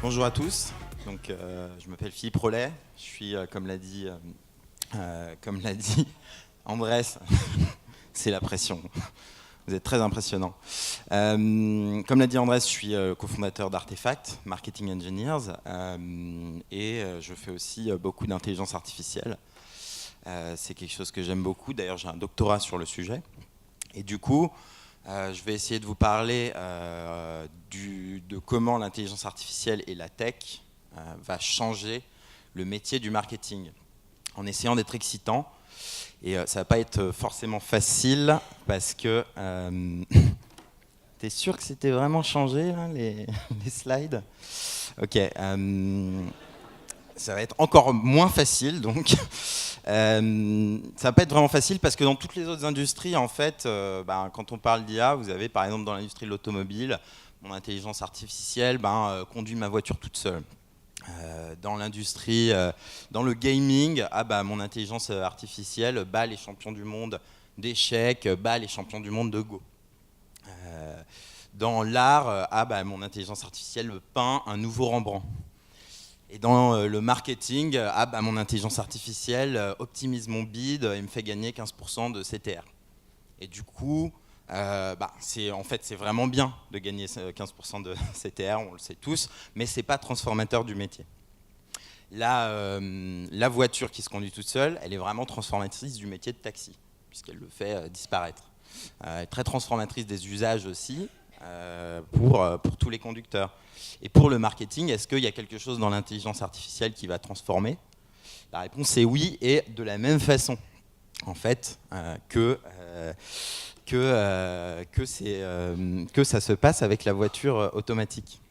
Bonjour à tous. Donc, je m'appelle Philippe Rollet. Je suis, comme l'a dit Andrés, c'est la pression. Vous êtes très impressionnant. Comme l'a dit Andrés, je suis cofondateur d'Artefact, Marketing Engineers, et je fais aussi beaucoup d'intelligence artificielle. C'est quelque chose que j'aime beaucoup. D'ailleurs, j'ai un doctorat sur le sujet. Et du coup, je vais essayer de vous parler de comment l'intelligence artificielle et la tech va changer le métier du marketing, en essayant d'être excitant. Et ça va pas être forcément facile, parce que... T'es sûr que c'était vraiment changé, là, les slides? Ok. Ça va être encore moins facile, donc. Ça va pas être vraiment facile parce que dans toutes les autres industries, en fait, quand on parle d'IA, vous avez par exemple dans l'industrie de l'automobile, mon intelligence artificielle conduit ma voiture toute seule. Dans l'industrie, dans le gaming, mon intelligence artificielle bat les champions du monde d'échecs, bat les champions du monde de Go. Dans l'art, mon intelligence artificielle peint un nouveau Rembrandt. Et dans le marketing, mon intelligence artificielle optimise mon bid et me fait gagner 15% de CTR. Et du coup, c'est vraiment bien de gagner 15% de CTR, on le sait tous, mais ce n'est pas transformateur du métier. La voiture qui se conduit toute seule, elle est vraiment transformatrice du métier de taxi, puisqu'elle le fait disparaître. Elle est très transformatrice des usages aussi, pour tous les conducteurs. Et pour le marketing, est-ce qu'il y a quelque chose dans l'intelligence artificielle qui va transformer? La réponse est oui, et de la même façon, en fait, que ça se passe avec la voiture automatique.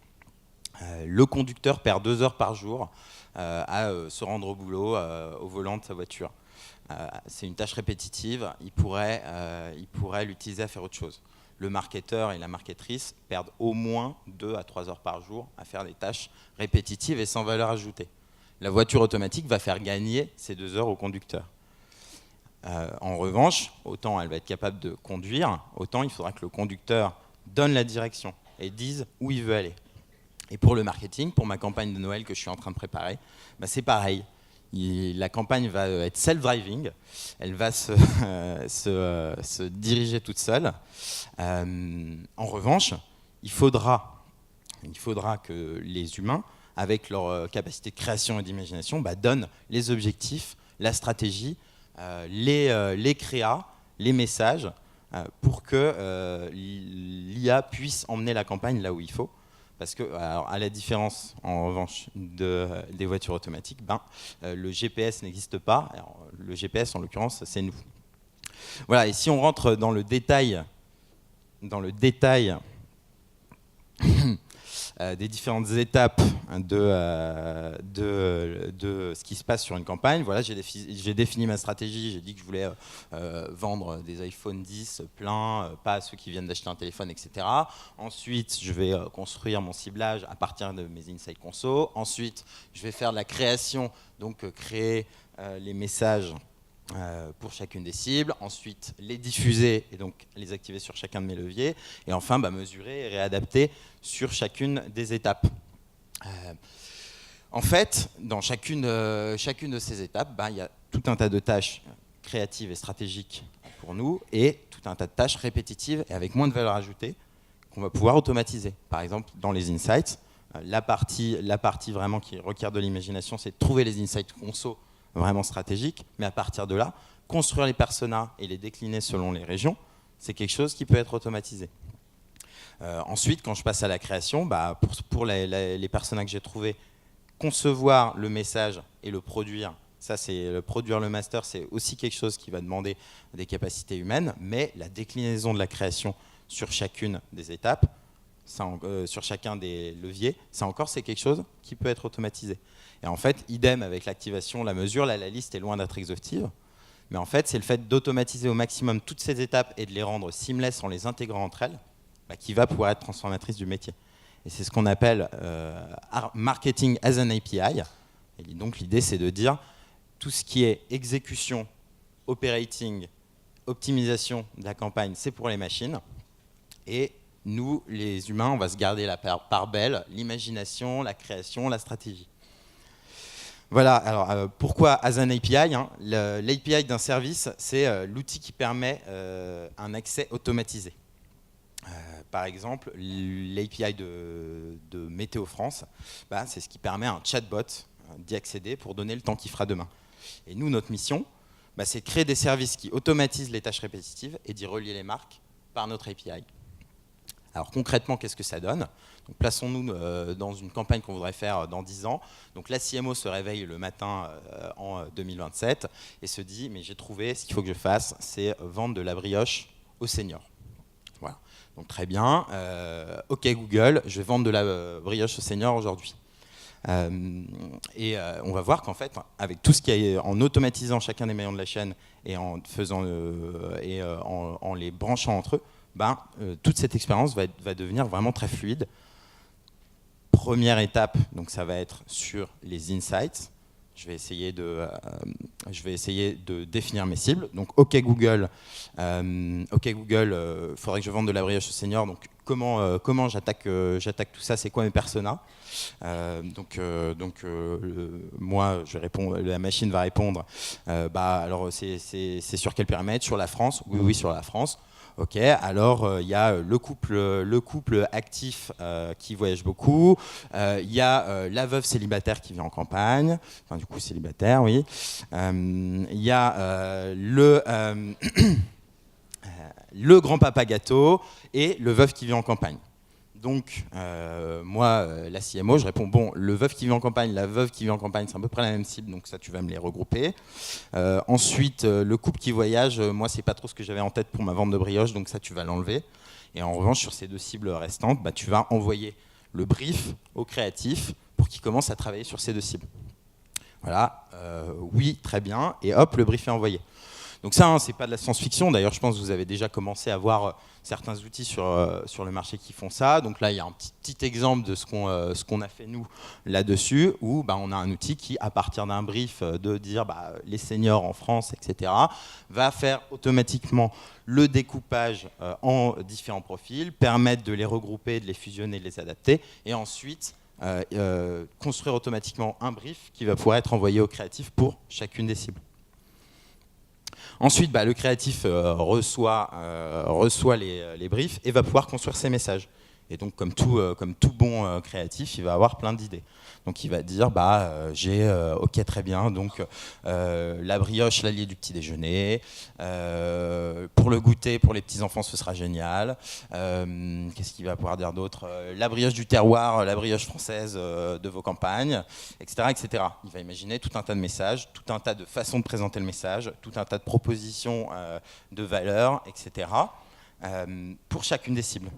Le conducteur perd 2 heures par jour à se rendre au boulot au volant de sa voiture. C'est une tâche répétitive, il pourrait l'utiliser à faire autre chose. Le marketeur et la marketrice perdent au moins 2 à 3 heures par jour à faire des tâches répétitives et sans valeur ajoutée. La voiture automatique va faire gagner ces 2 heures au conducteur. En revanche, autant elle va être capable de conduire, autant il faudra que le conducteur donne la direction et dise où il veut aller. Et pour le marketing, pour ma campagne de Noël que je suis en train de préparer, c'est pareil. La campagne va être self-driving, elle va se diriger toute seule. En revanche, il faudra que les humains, avec leur capacité de création et d'imagination, donnent les objectifs, la stratégie, les créas, les messages, pour que l'IA puisse emmener la campagne là où il faut. Parce que, à la différence, en revanche, des voitures automatiques, le GPS n'existe pas. Alors, le GPS, en l'occurrence, c'est nous. Voilà, et si on rentre dans le détail des différentes étapes de ce qui se passe sur une campagne. Voilà, j'ai défini ma stratégie, j'ai dit que je voulais vendre des iPhone 10 pleins, pas à ceux qui viennent d'acheter un téléphone, etc. Ensuite, je vais construire mon ciblage à partir de mes insights conso. Ensuite, je vais faire de la création, donc créer les messages pour chacune des cibles, ensuite les diffuser et donc les activer sur chacun de mes leviers, et enfin mesurer et réadapter sur chacune des étapes. En fait, dans chacune de ces étapes, il y a tout un tas de tâches créatives et stratégiques pour nous, et tout un tas de tâches répétitives et avec moins de valeur ajoutée qu'on va pouvoir automatiser. Par exemple, dans les insights, la partie vraiment qui requiert de l'imagination, c'est de trouver les insights conso vraiment stratégique, mais à partir de là, construire les personas et les décliner selon les régions, c'est quelque chose qui peut être automatisé. Ensuite, quand je passe à la création, pour les personas que j'ai trouvés, concevoir le message et le produire, ça c'est le produire le master, c'est aussi quelque chose qui va demander des capacités humaines, mais la déclinaison de la création sur chacune des étapes, sur chacun des leviers, c'est quelque chose qui peut être automatisé. Et en fait, idem avec l'activation, la mesure, là la liste est loin d'être exhaustive, mais en fait c'est le fait d'automatiser au maximum toutes ces étapes et de les rendre seamless en les intégrant entre elles, qui va pouvoir être transformatrice du métier. Et c'est ce qu'on appelle marketing as an API. Et donc l'idée c'est de dire tout ce qui est exécution, operating, optimisation de la campagne, c'est pour les machines, et Nous, les humains, on va se garder la part belle, l'imagination, la création, la stratégie. Voilà, alors pourquoi as an API, hein, l'API d'un service, c'est l'outil qui permet un accès automatisé. Par exemple, l'API de Météo France, c'est ce qui permet à un chatbot d'y accéder pour donner le temps qu'il fera demain. Et nous, notre mission, c'est de créer des services qui automatisent les tâches répétitives et d'y relier les marques par notre API. Alors concrètement, qu'est-ce que ça donne? Donc, plaçons-nous dans une campagne qu'on voudrait faire dans 10 ans. Donc la CMO se réveille le matin en 2027 et se dit, mais j'ai trouvé, ce qu'il faut que je fasse, c'est vendre de la brioche aux seniors. Voilà. Donc très bien, ok Google, je vais vendre de la brioche aux seniors aujourd'hui. On va voir qu'en fait, avec tout ce qui est en automatisant chacun des maillons de la chaîne et en faisant en les branchant entre eux, toute cette expérience va devenir vraiment très fluide. Première étape, donc ça va être sur les insights. Je vais essayer de définir mes cibles. Donc, OK Google, faudrait que je vende de la brioche aux seniors. Donc, comment j'attaque tout ça? C'est quoi mes personas? Moi, je réponds, la machine va répondre. Alors, c'est sur quel périmètre? Sur la France? Oui, sur la France. Ok, alors il y a le couple actif qui voyage beaucoup, il y a la veuve célibataire qui vit en campagne, enfin du coup célibataire, oui, il y a le grand-papa gâteau et le veuf qui vit en campagne. Donc, moi, la CMO, je réponds, bon, le veuf qui vit en campagne, la veuve qui vit en campagne, c'est à peu près la même cible, donc ça, tu vas me les regrouper. Ensuite, le couple qui voyage, moi, c'est pas trop ce que j'avais en tête pour ma vente de brioche, donc ça, tu vas l'enlever. Et en revanche, sur ces deux cibles restantes, tu vas envoyer le brief au créatif pour qu'il commence à travailler sur ces deux cibles. Voilà, oui, très bien, et hop, le brief est envoyé. Donc ça, c'est pas de la science-fiction. D'ailleurs, je pense que vous avez déjà commencé à voir certains outils sur le marché qui font ça. Donc là, il y a un petit exemple de ce qu'on a fait nous là-dessus, où on a un outil qui, à partir d'un brief de dire les seniors en France, etc., va faire automatiquement le découpage en différents profils, permettre de les regrouper, de les fusionner, de les adapter, et ensuite construire automatiquement un brief qui va pouvoir être envoyé au créatif pour chacune des cibles. Ensuite, le créatif reçoit les briefs et va pouvoir construire ses messages. Et donc, comme tout bon créatif, il va avoir plein d'idées. Donc, il va dire, j'ai, ok, très bien, donc la brioche, l'allié du petit déjeuner. Pour le goûter, pour les petits-enfants, ce sera génial. Qu'est-ce qu'il va pouvoir dire d'autre? La brioche du terroir, la brioche française de vos campagnes, etc., etc. Il va imaginer tout un tas de messages, tout un tas de façons de présenter le message, tout un tas de propositions de valeurs, etc., pour chacune des cibles.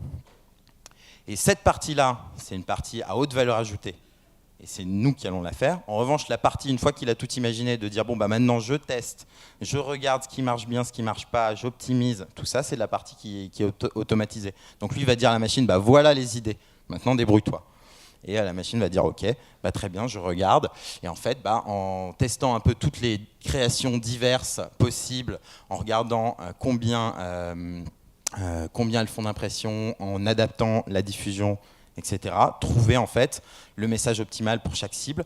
Et cette partie-là, c'est une partie à haute valeur ajoutée. Et c'est nous qui allons la faire. En revanche, la partie, une fois qu'il a tout imaginé, de dire, maintenant je teste, je regarde ce qui marche bien, ce qui ne marche pas, j'optimise, tout ça, c'est la partie qui est automatisée. Donc lui, il va dire à la machine, voilà les idées, maintenant débrouille-toi. Et la machine va dire, ok, très bien, je regarde. Et en fait, en testant un peu toutes les créations diverses possibles, en regardant combien elles font d'impression, en adaptant la diffusion, etc. Trouver en fait le message optimal pour chaque cible.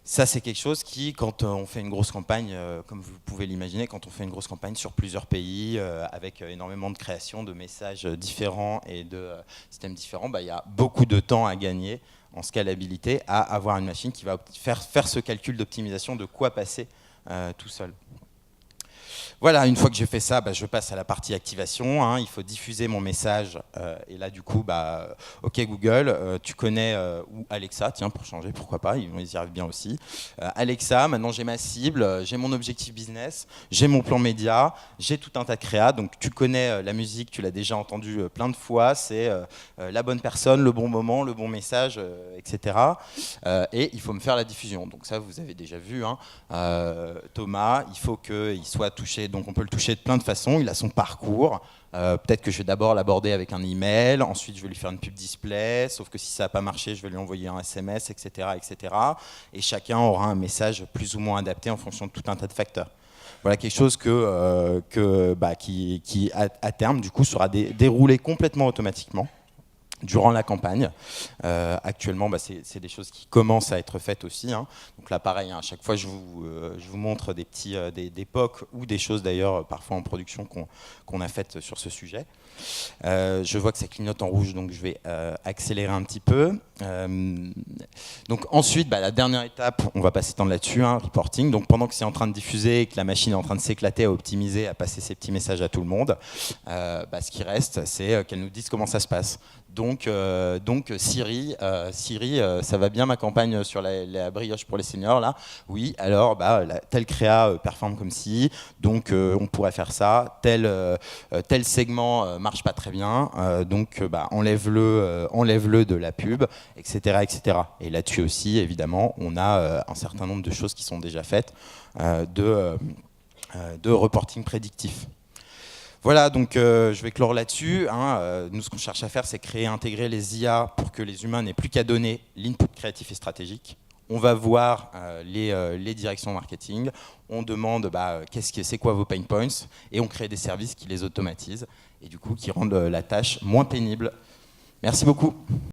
Ça, c'est quelque chose qui, quand on fait une grosse campagne, comme vous pouvez l'imaginer, quand on fait une grosse campagne sur plusieurs pays, avec énormément de créations, de messages différents et de systèmes différents, il y a beaucoup de temps à gagner en scalabilité à avoir une machine qui va faire ce calcul d'optimisation de quoi passer tout seul. Voilà, une fois que j'ai fait ça, je passe à la partie activation. Il faut diffuser mon message. Et là, du coup, OK Google, tu connais, ou Alexa, tiens, pour changer, pourquoi pas, ils y arrivent bien aussi. Alexa, maintenant j'ai ma cible, j'ai mon objectif business, j'ai mon plan média, j'ai tout un tas de créa. Donc tu connais la musique, tu l'as déjà entendu plein de fois, c'est la bonne personne, le bon moment, le bon message, etc. Et il faut me faire la diffusion. Donc ça, vous avez déjà vu, Thomas, il faut qu'il soit touché. Donc on peut le toucher de plein de façons, il a son parcours. Peut-être que je vais d'abord l'aborder avec un email, ensuite je vais lui faire une pub display, sauf que si ça n'a pas marché, je vais lui envoyer un SMS, etc., etc. Et chacun aura un message plus ou moins adapté en fonction de tout un tas de facteurs. Voilà quelque chose qui à terme, du coup, sera déroulé complètement automatiquement. durant la campagne. Actuellement, c'est des choses qui commencent à être faites aussi. Hein. Donc là, pareil, hein, à chaque fois, je vous montre des petits des POC ou des choses d'ailleurs, parfois en production, qu'on a faites sur ce sujet. Je vois que ça clignote en rouge, donc je vais accélérer un petit peu. Donc ensuite, la dernière étape, on va pas s'étendre là-dessus, hein, reporting. Donc pendant que c'est en train de diffuser, que la machine est en train de s'éclater, à optimiser, à passer ses petits messages à tout le monde, ce qui reste, c'est qu'elle nous dise comment ça se passe. Donc Siri, ça va bien ma campagne sur la brioche pour les seniors là? Oui, alors tel créa performe comme ci, donc on pourrait faire ça. Tel segment marche pas très bien, donc enlève-le de la pub, etc., etc. Et là-dessus aussi, évidemment, on a un certain nombre de choses qui sont déjà faites de reporting prédictif. Voilà, donc je vais clore là-dessus. Hein. Nous, ce qu'on cherche à faire, c'est créer et intégrer les IA pour que les humains n'aient plus qu'à donner l'input créatif et stratégique. On va voir les directions marketing, on demande c'est quoi vos pain points, et on crée des services qui les automatisent, et du coup qui rendent la tâche moins pénible. Merci beaucoup.